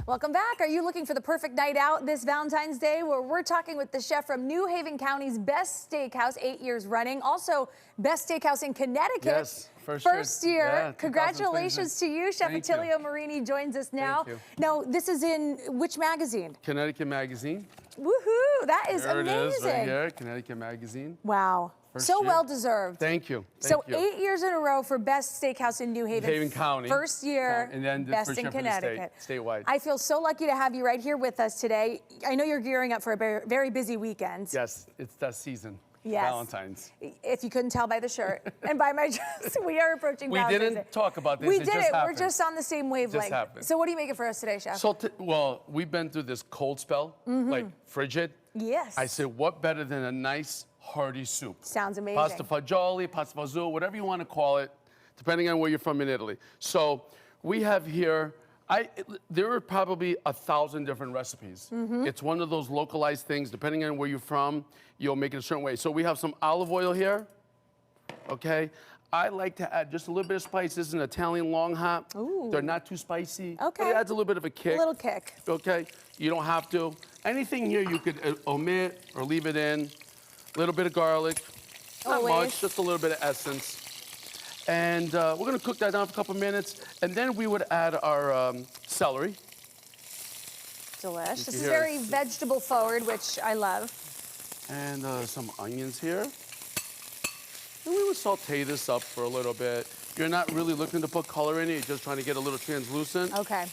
Welcome back. Are you looking for the perfect night out this Valentine's Day? Where we're talking with the chef from New Haven County's best steakhouse, 8 years running. Also, best steakhouse in Connecticut. Yes, first year. Yeah, Congratulations to you. Chef Thank Attilio you. Marini joins us now. Thank you. Now, this is in which magazine? Connecticut Magazine. Woohoo! That is There amazing. it is, right here, Connecticut Magazine. Wow. First So year. well deserved. Thank you. So Thank you. 8 years in a row for best steakhouse in New Haven. County. First year, And then best first in year for the Connecticut. statewide. I feel so lucky to have you right here with us today. I know you're gearing up for a very busy weekend. Yes, it's that season. Yes. Valentine's. If you couldn't tell by the shirt and by my dress, we are approaching We Valentine's didn't Day. talk about this. We It did just it. We're happened. just on the same wavelength. happened. So what are you making for us today, Chef? So, well, we've been through this cold spell, like frigid. Yes. I said, what better than a nice hearty soup? Sounds amazing. Pasta fagioli, pasta fazool, whatever you want to call it, depending on where you're from in Italy. So we have here, there are probably 1,000 different recipes. It's one of those localized things, depending on where you're from, you'll make it a certain way. So we have some olive oil here, okay? I like to add just a little bit of spice. This is an Italian long hot. Ooh. They're not too spicy, Okay. but it adds a little bit of a kick. A little kick. Okay, you don't have to. Anything here you could omit or leave it in. A little bit of garlic, not Always. much, just a little bit of essence. And we're gonna cook that down for a couple minutes, and then we would add our celery. Delish. This is hear very it. vegetable forward, which I love. And some onions here. And we would saute this up for a little bit. You're not really looking to put color in it, you're just trying to get a little translucent. Okay.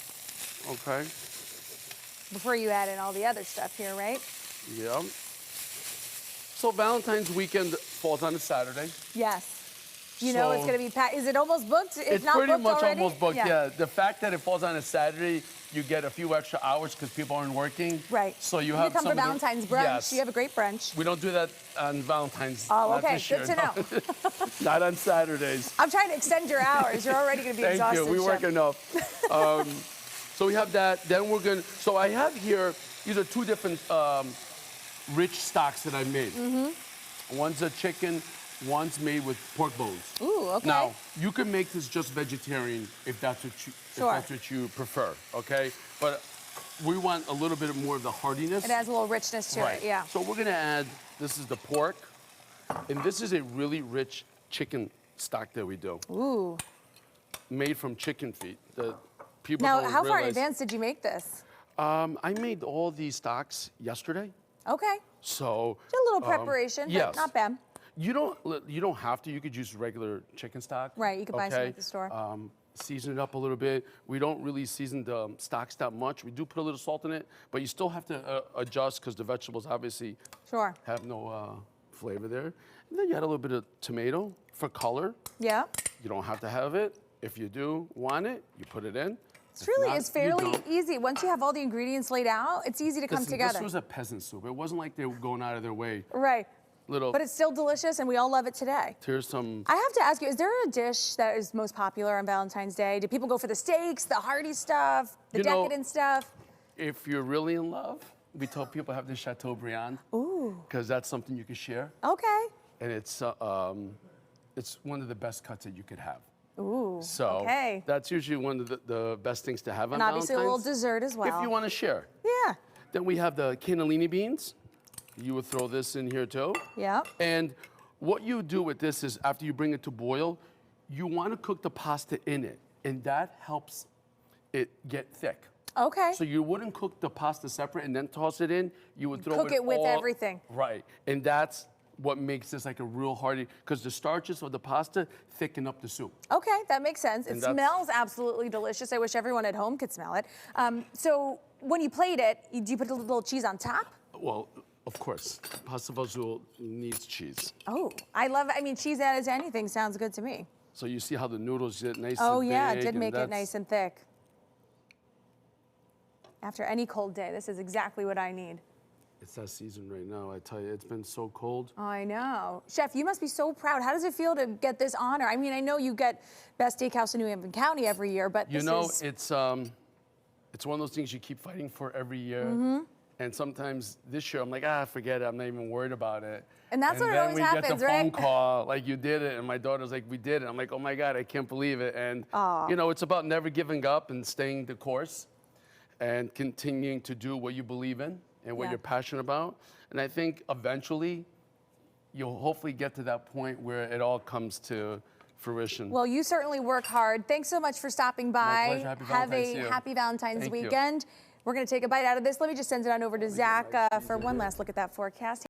Okay, Before you add in all the other stuff here, right? yeah. So Valentine's weekend falls on a Saturday. Yes. You know it's So- going to be packed. Is it almost booked? If It's not pretty booked much already? almost booked, yeah. The fact that it falls on a Saturday, you get a few extra hours because people aren't working. Right. So you You have come some for of the- Valentine's brunch. Yes. You have a great brunch. We don't do that on Valentine's. Oh, not okay. this Good year, to no. know. Not on Saturdays. I'm trying to extend your hours. You're already going to be Thank exhausted. you. We work Chef. enough. So we have that. Then we're going to. So I have here, these are two different rich stocks that I made. One's a chicken, one's made with pork bones. Ooh, okay. Now, you can make this just vegetarian if that's what you prefer, okay? But we want a little bit more of the hardiness. It adds a little richness to it, yeah. So we're gonna add, this is the pork, and this is a really rich chicken stock that we do, Ooh. made from chicken feet. The people Now, don't how far in realize- advance did you make this? I made all these stocks yesterday, Okay. so. Just a little preparation, yes. but not bad. You don't have to. You could use regular chicken stock. Right, you could buy some okay? at the store. Season it up a little bit. We don't really season the stocks that much. We do put a little salt in it, but you still have to adjust because the vegetables obviously Sure. have no flavor there. And then you add a little bit of tomato for color. Yeah. You don't have to have it. If you do want it, you put it in. It's really, not, it's you fairly don't. easy. Once you have all the ingredients laid out, it's easy to come Listen, together. This was a peasant soup. It wasn't like they were going out of their way. Right. Little. But it's still delicious, and we all love it today. Here's some. I have to ask you, is there a dish that is most popular on Valentine's Day? Do people go for the steaks, the hearty stuff, the You know- decadent stuff? If you're really in love, we told people have the Chateaubriand. Ooh. Because that's something you can share. Okay. And it's one of the best cuts that you could have. Ooh. So okay. that's usually one of the best things to have on And obviously a little Valentine's. dessert as well. If you want to share. Yeah. Then we have the cannellini beans. You would throw this in here too. Yeah. And what you do with this is after you bring it to boil, you want to cook the pasta in it. And that helps it get thick. Okay. So you wouldn't cook the pasta separate and then toss it in. You would throw Cook it with all- everything. Right. And that's what makes this like a real hearty, because the starches of the pasta thicken up the soup. Okay, that makes sense. It And that's- smells absolutely delicious. I wish everyone at home could smell it. So when you plate it, do you put a little cheese on top? Well, of course, pasta fazool needs cheese. Oh, I love it. I mean, cheese added to anything sounds good to me. So you see how the noodles get nice Oh and yeah, big. it did and make it that's- nice and thick. After any cold day, this is exactly what I need. It's that season right now. I tell you, it's been so cold. I know. Chef, you must be so proud. How does it feel to get this honor? I mean, I know you get Best Steakhouse in New Haven County every year, but You this know, is... it's one of those things you keep fighting for every year. And sometimes this year, I'm like, forget it. I'm not even worried about it. And that's what then always we get happens, the phone right? call, like, you did it. And my daughter's like, we did it. I'm like, oh my God, I can't believe it. And, you know, it's about never giving up and staying the course. and continuing to do what you believe in and what Yeah. you're passionate about. And I think eventually you'll hopefully get to that point where it all comes to fruition. Well, you certainly work hard. Thanks so much for stopping by. pleasure. Happy Have Valentine's a to you. happy Valentine's Thank you. weekend. We're going to take a bite out of this. Let me just send it on over to Zach for one last look at that forecast.